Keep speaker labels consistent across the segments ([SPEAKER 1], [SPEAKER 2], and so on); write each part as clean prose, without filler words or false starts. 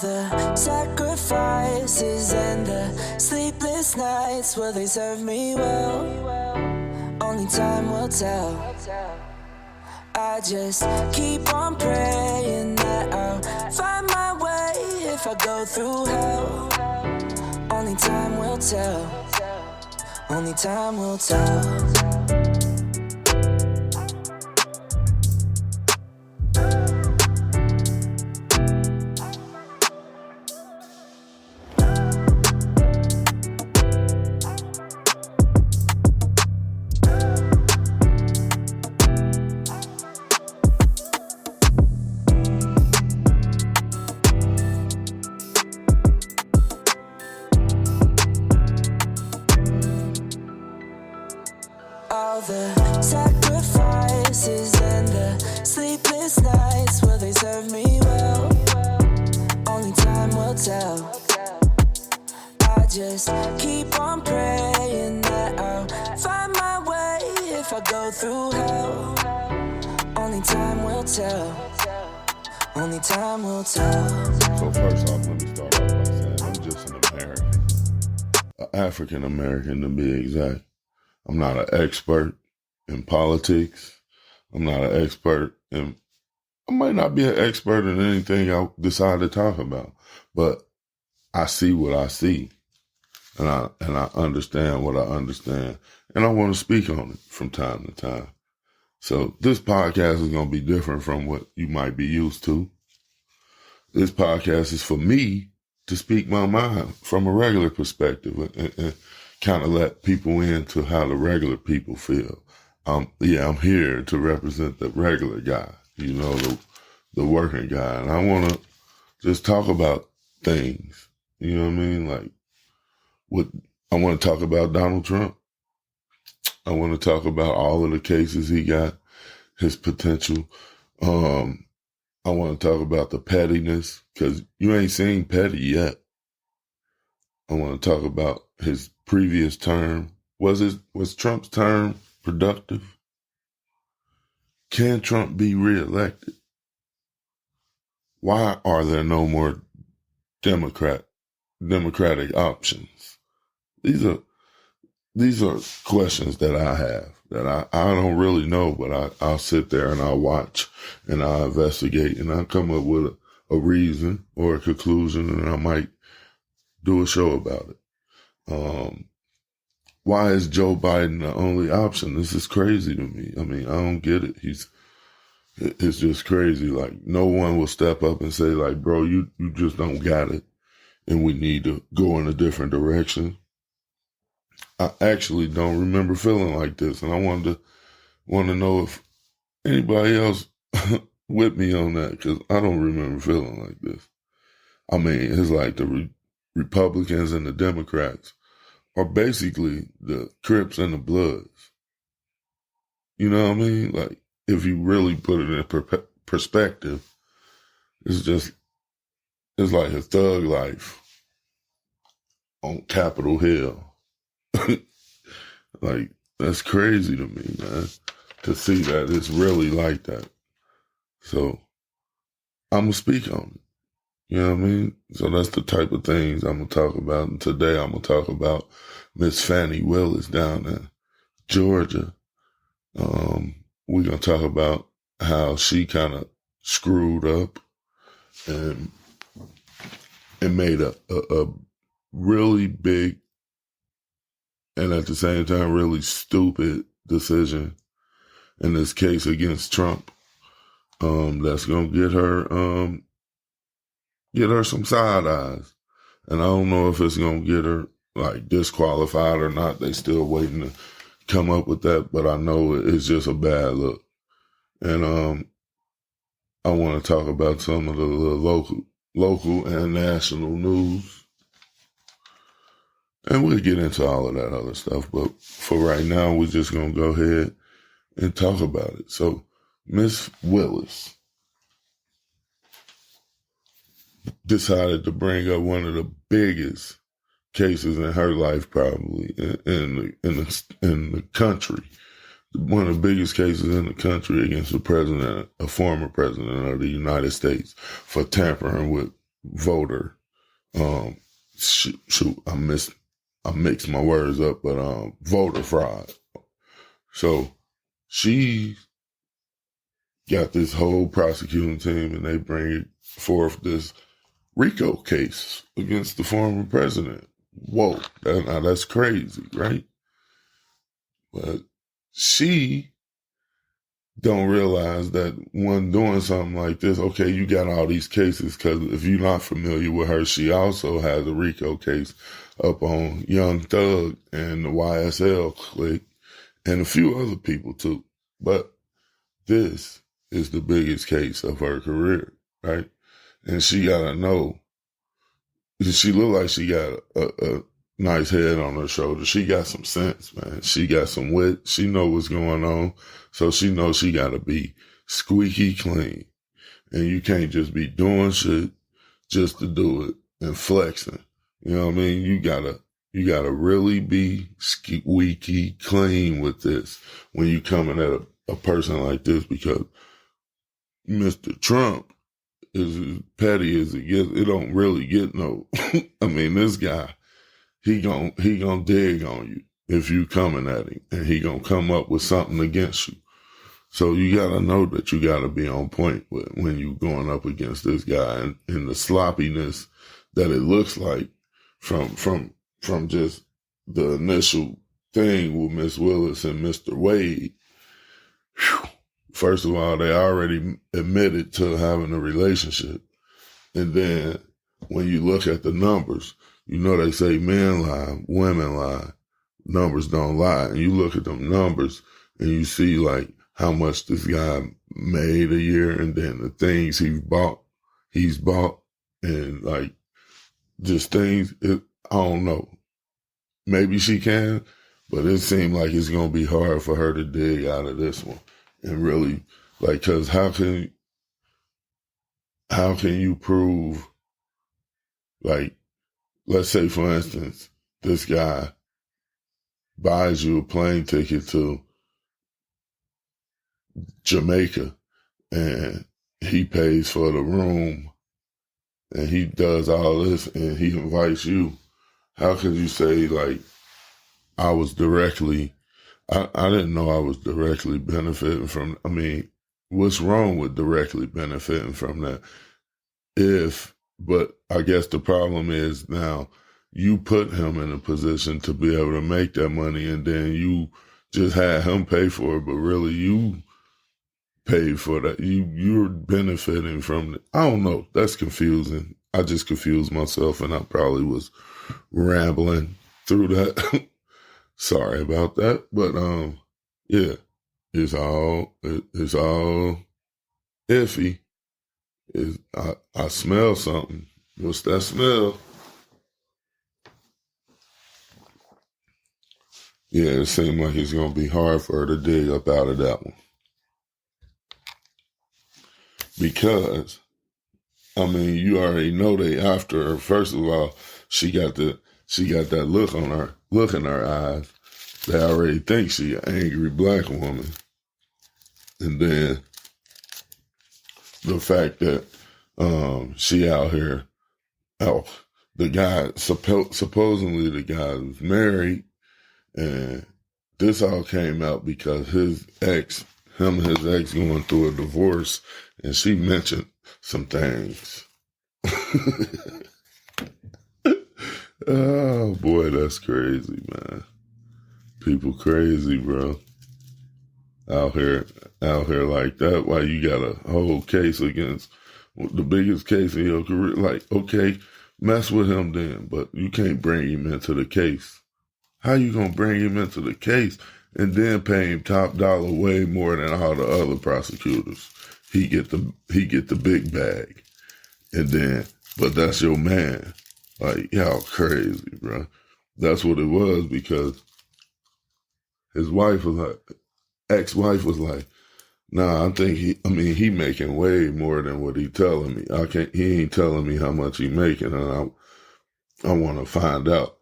[SPEAKER 1] the sacrifices and the sleepless nights, will they serve me well? Only time will tell. I just keep on praying that I'll find my way if I go through hell. Only time will tell. Only time will tell. All the sacrifices and the sleepless nights, will they serve me well? Only time will tell. I just keep on praying that I'll find my way if I go through hell. Only time will tell. Only time will tell.
[SPEAKER 2] So first off, let me start off by saying I'm just an American. An African American to be exact. I'm not an expert in politics. I'm not an expert in, I might not be an expert in anything I decide to talk about, but I see what I see and I understand what I understand, and I want to speak on it from time to time. So this podcast is going to be different from what you might be used to. This podcast is for me to speak my mind from a regular perspective and kind of let people into how the regular people feel. I'm here to represent the regular guy, the working guy. And I want to just talk about things, you know what I mean? Like, I want to talk about Donald Trump. I want to talk about all of the cases he got, his potential. I want to talk about the pettiness, because you ain't seen petty yet. I want to talk about his previous term. Was Trump's term productive? Can Trump be reelected? Why are there no more democratic options? These are questions that I have that I don't really know, but I'll sit there and I'll watch and I'll investigate and I'll come up with a reason or a conclusion, and I might do a show about it. Why is Joe Biden the only option? This is crazy to me. I mean, I don't get it. It's just crazy. Like, no one will step up and say, like, bro, you just don't got it, and we need to go in a different direction. I actually don't remember feeling like this, and I want to know if anybody else with me on that, because I don't remember feeling like this. I mean, it's like the Republicans and the Democrats are basically the Crips and the Bloods. You know what I mean? Like, if you really put it in perspective, it's like a thug life on Capitol Hill. Like, that's crazy to me, man, to see that it's really like that. So I'm going to speak on it. You know what I mean? So that's the type of things I'm going to talk about. And today I'm going to talk about Miss Fani Willis down in Georgia. We're going to talk about how she kind of screwed up and made a really big and at the same time really stupid decision in this case against Trump. That's going to get her some side eyes. And I don't know if it's going to get her like disqualified or not. They still waiting to come up with that, but I know it's just a bad look. And I want to talk about some of the local and national news. And we'll get into all of that other stuff. But for right now, we're just going to go ahead and talk about it. So Miss Willis decided to bring up one of the biggest cases in her life, probably in the country. One of the biggest cases in the country against a former president of the United States for tampering with voter. Shoot, I mixed my words up, but voter fraud. So she got this whole prosecuting team, and they bring forth this RICO case against the former president. Whoa, now that's crazy, right? But she don't realize that when doing something like this, okay, you got all these cases, because if you're not familiar with her, she also has a RICO case up on Young Thug and the YSL clique and a few other people too. But this is the biggest case of her career, right? And she gotta know, she look like she got a nice head on her shoulder. She got some sense, man. She got some wit. She know what's going on. So she knows she got to be squeaky clean. And you can't just be doing shit just to do it and flexing. You know what I mean? You gotta really be squeaky clean with this when you coming at a person like this, because Mr. Trump is as petty as it gets. It don't really get no. I mean, this guy, he gon' dig on you if you coming at him, and he gonna come up with something against you. So you gotta know that you gotta be on point when you going up against this guy, and the sloppiness that it looks like from just the initial thing with Miss Willis and Mr. Wade. Whew. First of all, they already admitted to having a relationship. And then when you look at the numbers, you know they say men lie, women lie, numbers don't lie. And you look at them numbers and you see like how much this guy made a year, and then the things he's bought, and like just things, I don't know. Maybe she can, but it seemed like it's going to be hard for her to dig out of this one. And really, like, cause how can you prove, like, let's say for instance, this guy buys you a plane ticket to Jamaica and he pays for the room and he does all this and he invites you. How could you say like, I didn't know I was directly benefiting from, I mean, what's wrong with directly benefiting from that? But I guess the problem is now you put him in a position to be able to make that money, and then you just had him pay for it, but really you paid for that. You're benefiting from it. I don't know. That's confusing. I just confused myself, and I probably was rambling through that. Sorry about that, but yeah, it's all iffy. I smell something. What's that smell? Yeah, it seemed like it's gonna be hard for her to dig up out of that one, because I mean, you already know they after her. First of all, she got that look in her eyes. They already think she an angry black woman. And then the fact that she out here, the guy, supposedly the guy was married, and this all came out because him and his ex going through a divorce, and she mentioned some things. Oh boy, that's crazy, man. People crazy, bro. Out here like that. Why you got a whole case against the biggest case in your career? Like, okay, mess with him then, but you can't bring him into the case. How you gonna bring him into the case and then pay him top dollar way more than all the other prosecutors? He get the big bag, and then, but that's your man. Like, y'all crazy, bro. That's what it was, because his wife was like, ex-wife was like, nah, I think he making way more than what he telling me. He ain't telling me how much he making, and I want to find out.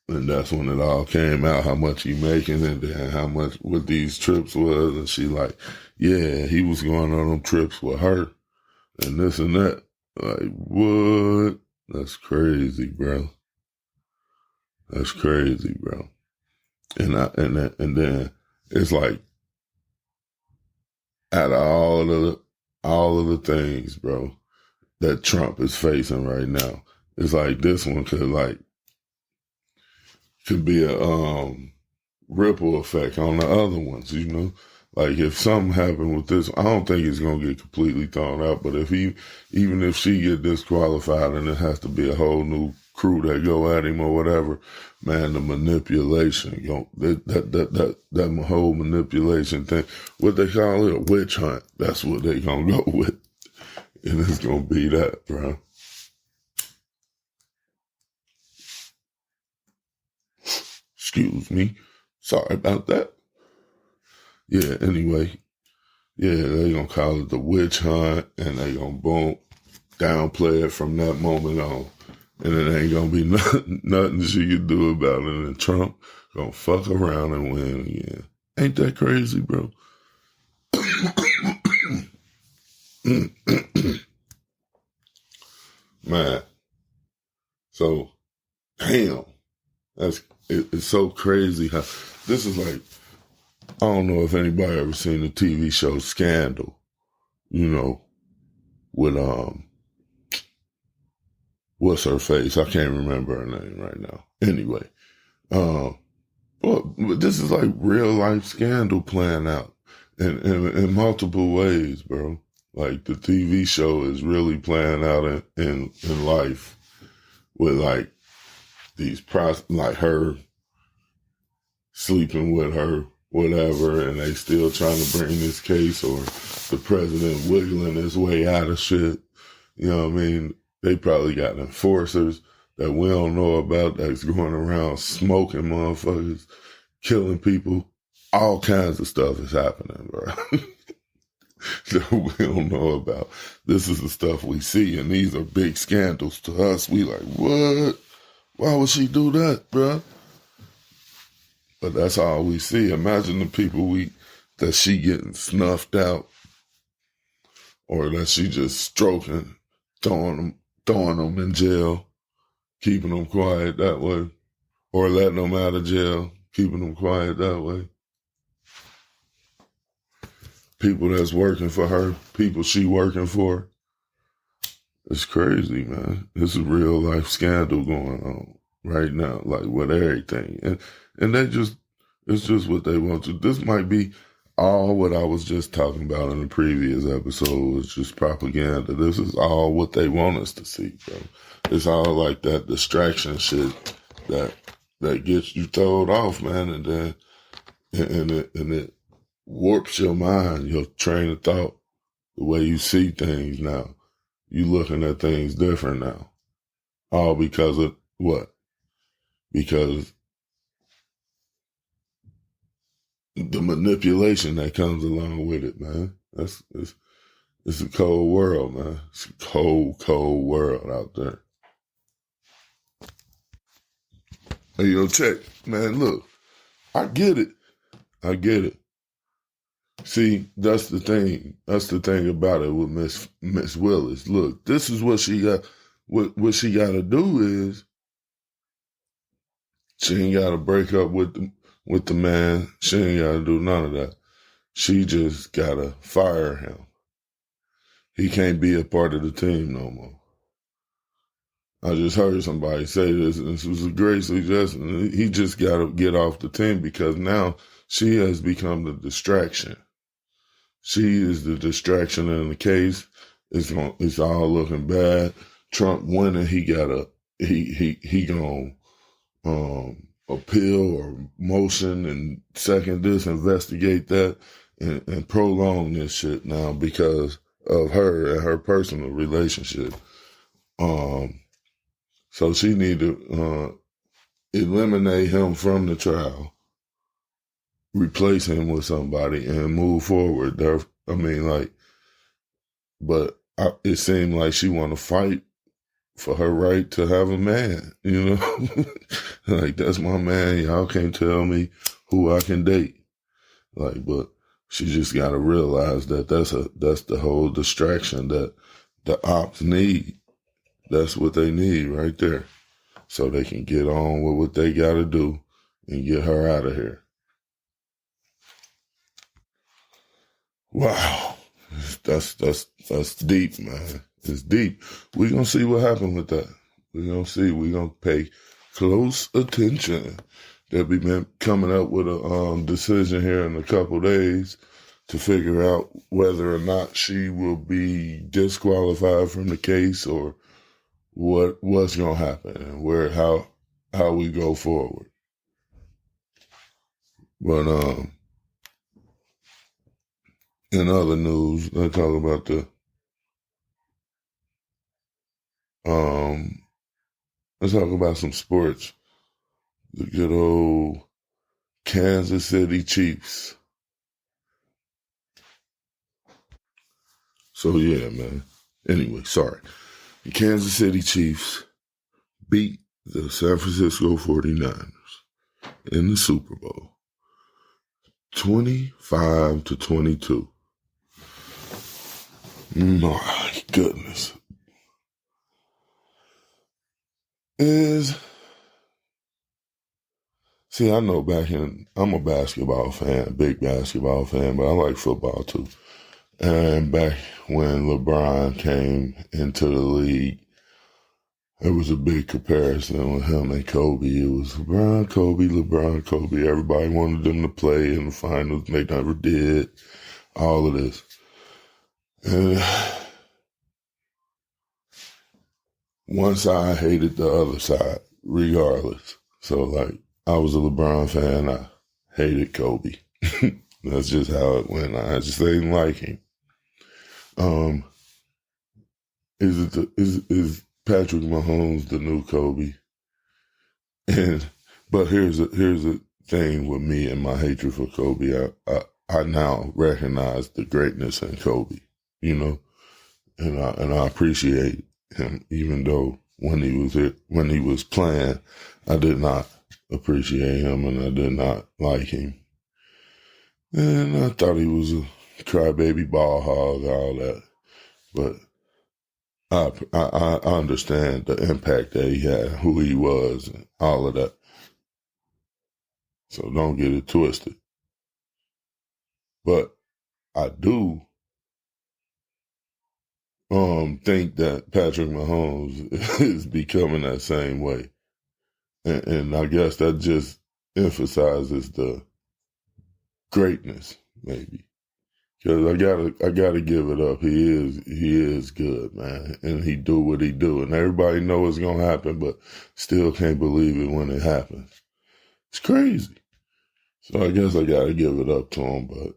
[SPEAKER 2] And that's when it all came out, how much he making, and then how much what these trips was. And she like, yeah, he was going on them trips with her and this and that. Like, what? That's crazy, bro. That's crazy, bro. And then it's like, out of all of the things, bro, that Trump is facing right now, it's like this one could be a ripple effect on the other ones, you know? Like if something happened with this, I don't think it's gonna get completely thrown out, but even if she get disqualified and it has to be a whole new crew that go at him or whatever, man, the manipulation, that whole manipulation thing, what they call it, a witch hunt, that's what they gonna go with. And it's gonna be that, bro. Excuse me. Sorry about that. Yeah, anyway. Yeah, they gonna call it the witch hunt, and they gonna downplay it from that moment on. And it ain't gonna be nothing she can do about it. And Trump gonna fuck around and win again. Ain't that crazy, bro? Man. So, damn. It's so crazy how this is like, I don't know if anybody ever seen the TV show Scandal, you know, with, what's her face? I can't remember her name right now. Anyway, but this is like real life scandal playing out in multiple ways, bro. Like the TV show is really playing out in life with like these like her sleeping with her, whatever, and they still trying to bring this case, or the president wiggling his way out of shit. You know what I mean? They probably got enforcers that we don't know about that's going around smoking motherfuckers, killing people. All kinds of stuff is happening, bro. That we don't know about. This is the stuff we see, and these are big scandals to us. We like, what? Why would she do that, bro? But that's all we see. Imagine the people that she getting snuffed out, or that she just stroking, throwing them in jail, keeping them quiet that way, or letting them out of jail, keeping them quiet that way. People that's working for her, people she working for. It's crazy, man. It's a real life scandal going on right now, like with everything. And it's just what they want to. This might be all what I was just talking about in the previous episode. It's just propaganda. This is all what they want us to see, bro. It's all like that distraction shit that gets you thrown off, man, and then it warps your mind, your train of thought, the way you see things now. You looking at things different now. All because of what? Because the manipulation that comes along with it, man. It's a cold world, man. It's a cold, cold world out there. Hey, yo, check, man, look. I get it. See, that's the thing. That's the thing about it with Miss Willis. Look, this is what she got. What she got to do is she ain't got to break up with the man. She ain't got to do none of that. She just got to fire him. He can't be a part of the team no more. I just heard somebody say this, and this was a great suggestion. He just got to get off the team because now she has become the distraction. She is the distraction in the case. It's all looking bad. Trump winning, he gonna appeal or motion and second this, investigate that, and prolong this shit now because of her and her personal relationship. So she need to eliminate him from the trial, replace him with somebody, and move forward. But it seemed like she want to fight for her right to have a man, you know? Like, that's my man. Y'all can't tell me who I can date. Like, but she just got to realize that that's the whole distraction that the ops need. That's what they need right there. So they can get on with what they got to do and get her out of here. Wow. That's deep, man. It's deep. We're going to see what happens with that. We're going to see. We're going to pay close attention. They'll be coming up with a decision here in a couple days to figure out whether or not she will be disqualified from the case or what's going to happen and how we go forward. But in other news, let's talk about let's talk about some sports. The good old Kansas City Chiefs. So yeah, man. Anyway, sorry. The Kansas City Chiefs beat the San Francisco 49ers in the Super Bowl 25-22. My goodness. See, I know I'm a basketball fan, big basketball fan, but I like football too. And back when LeBron came into the league, there was a big comparison with him and Kobe. It was LeBron, Kobe. Everybody wanted them to play in the finals. They never did. All of this. And one side hated the other side, regardless. So, like, I was a LeBron fan. I hated Kobe. That's just how it went. I just didn't like him. Is Patrick Mahomes the new Kobe? But here's a thing with me and my hatred for Kobe. I now recognize the greatness in Kobe, and I appreciate him, even though when he was playing, I did not appreciate him and I did not like him. And I thought he was a crybaby ball hog, all that. But I understand the impact that he had, who he was, and all of that. So don't get it twisted. But I do think that Patrick Mahomes is becoming that same way. And I guess that just emphasizes the greatness, maybe. Because I gotta give it up. He is good, man. And he do what he do. And everybody know it's gonna happen, but still can't believe it when it happens. It's crazy. So I guess I gotta give it up to him, but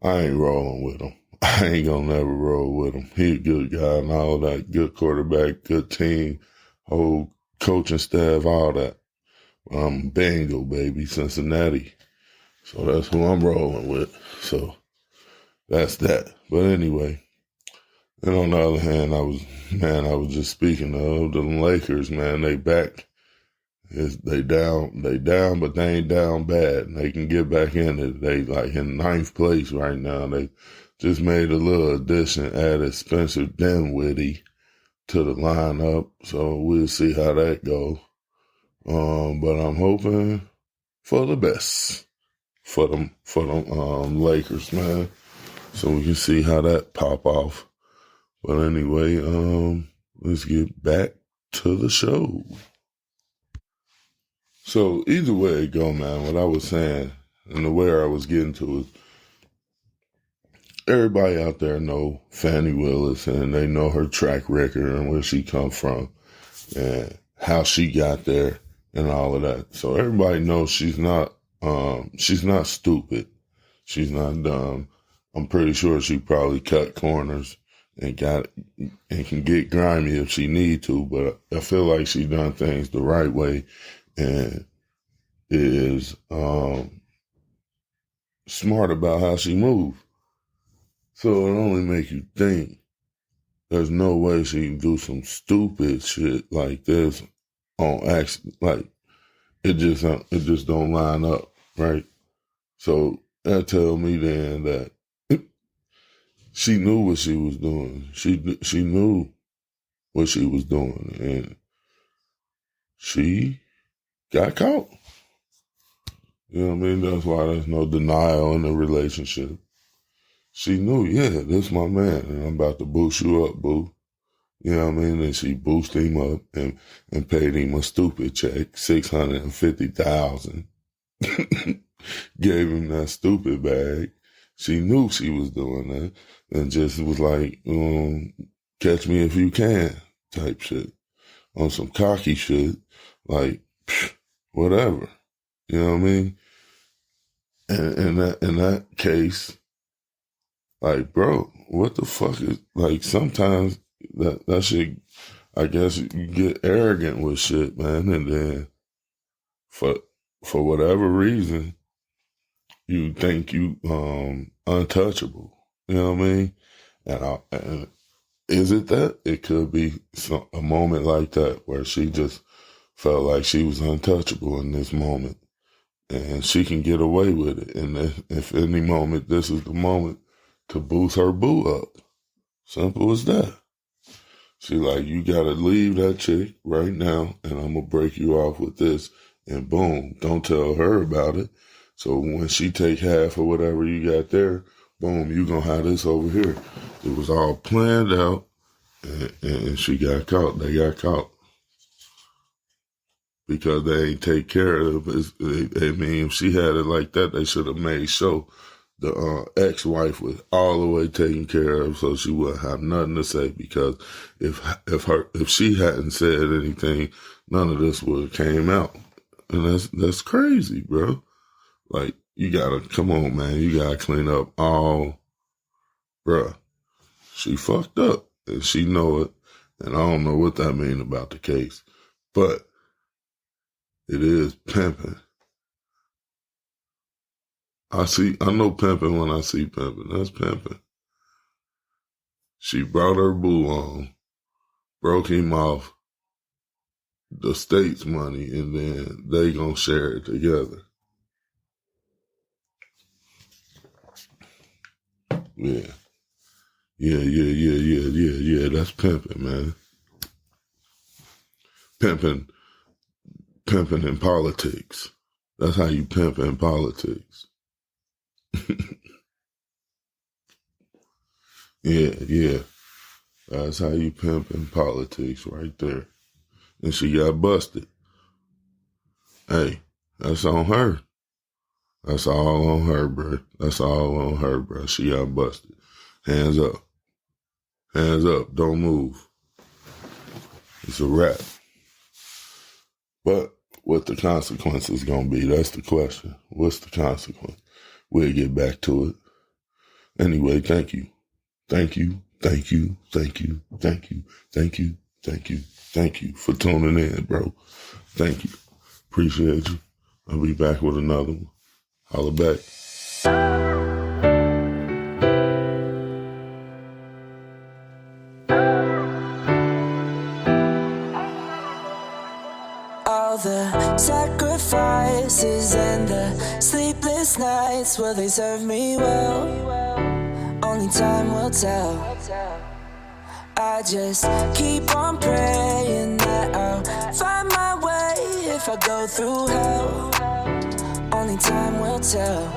[SPEAKER 2] I ain't rolling with him. I ain't gonna never roll with him. He a good guy and all that. Good quarterback, good team, whole coaching staff, all that. Bengal, baby, Cincinnati. So that's who I'm rolling with. So that's that. But anyway, and on the other hand, I was just speaking of the Lakers, man. They back. They down, but they ain't down bad. They can get back in it. They like in ninth place right now. They just made a little addition, added Spencer Dinwiddie to the lineup. So we'll see how that goes. But I'm hoping for the best for them Lakers, man. So we can see how that pop off. But anyway, let's get back to the show. So either way it go, man, what I was saying and the way I was getting to is everybody out there know Fani Willis and they know her track record and where she come from and how she got there and all of that. So everybody knows she's not stupid. She's not dumb. I'm pretty sure she probably cut corners and can get grimy if she need to, but I feel like she done things the right way and is smart about how she moves. So it only makes you think there's no way she can do some stupid shit like this on accident. Like it just don't line up, right? So that tells me then that she knew what she was doing. She knew what she was doing, and she got caught. You know what I mean? That's why there's no denial in the relationship. She knew, yeah, this my man, and I'm about to boost you up, boo. You know what I mean? And she boosted him up and paid him a stupid check, $650,000. Gave him that stupid bag. She knew she was doing that, and just was like, catch me if you can type shit. On some cocky shit, like, whatever. You know what I mean? And in that case, like, bro, what the fuck is, like, sometimes that shit, I guess you get arrogant with shit, man, and then for whatever reason, you think you untouchable. You know what I mean? And is it that? It could be a moment like that where she just felt like she was untouchable in this moment, and she can get away with it. And if any moment, this is the moment to boost her boo up. Simple as that. She like, you gotta leave that chick right now, and I'm gonna break you off with this, and boom, don't tell her about it. So when she take half of whatever you got there, boom, you gonna have this over here. It was all planned out, and she got caught. They got caught. Because they ain't take care of it. I mean, if she had it like that, they should have made sure the ex-wife was all the way taken care of, so she wouldn't have nothing to say. Because if she hadn't said anything, none of this would have came out. And that's crazy, bro. Like, you gotta, come on, man. You gotta clean up all, bruh. She fucked up, and she know it. And I don't know what that mean about the case, but it is pimping. I know pimping when I see pimping. That's pimping. She brought her boo on, broke him off the state's money, and then they gonna share it together. Yeah. That's pimping, man. Pimping in politics. That's how you pimp in politics. Yeah. That's how you pimp in politics right there. And she got busted. Hey, that's on her. That's all on her, bro. That's all on her, bro. She got busted. Hands up. Hands up. Don't move. It's a wrap. But what the consequences gonna be? That's the question. What's the consequence? We'll get back to it. Anyway, thank you for tuning in, bro. Thank you. Appreciate you. I'll be back with another one. Holla back.
[SPEAKER 1] All the sacrifices and the sleepless nights, will they serve me well? Only time will tell. I just keep on praying that I'll find my way if I go through hell. Only time will tell.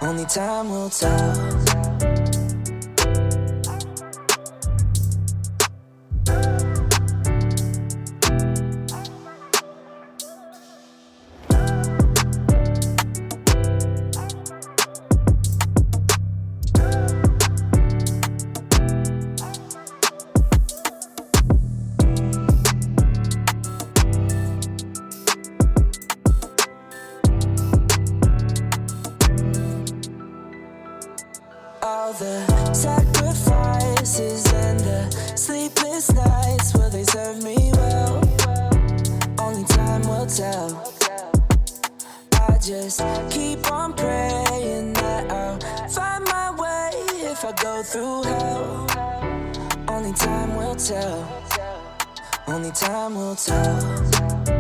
[SPEAKER 1] Only time will tell. All the sacrifices and the sleepless nights, will they serve me well? Only time will tell. I just keep on praying that I'll find my way if I go through hell. Only time will tell. Only time will tell.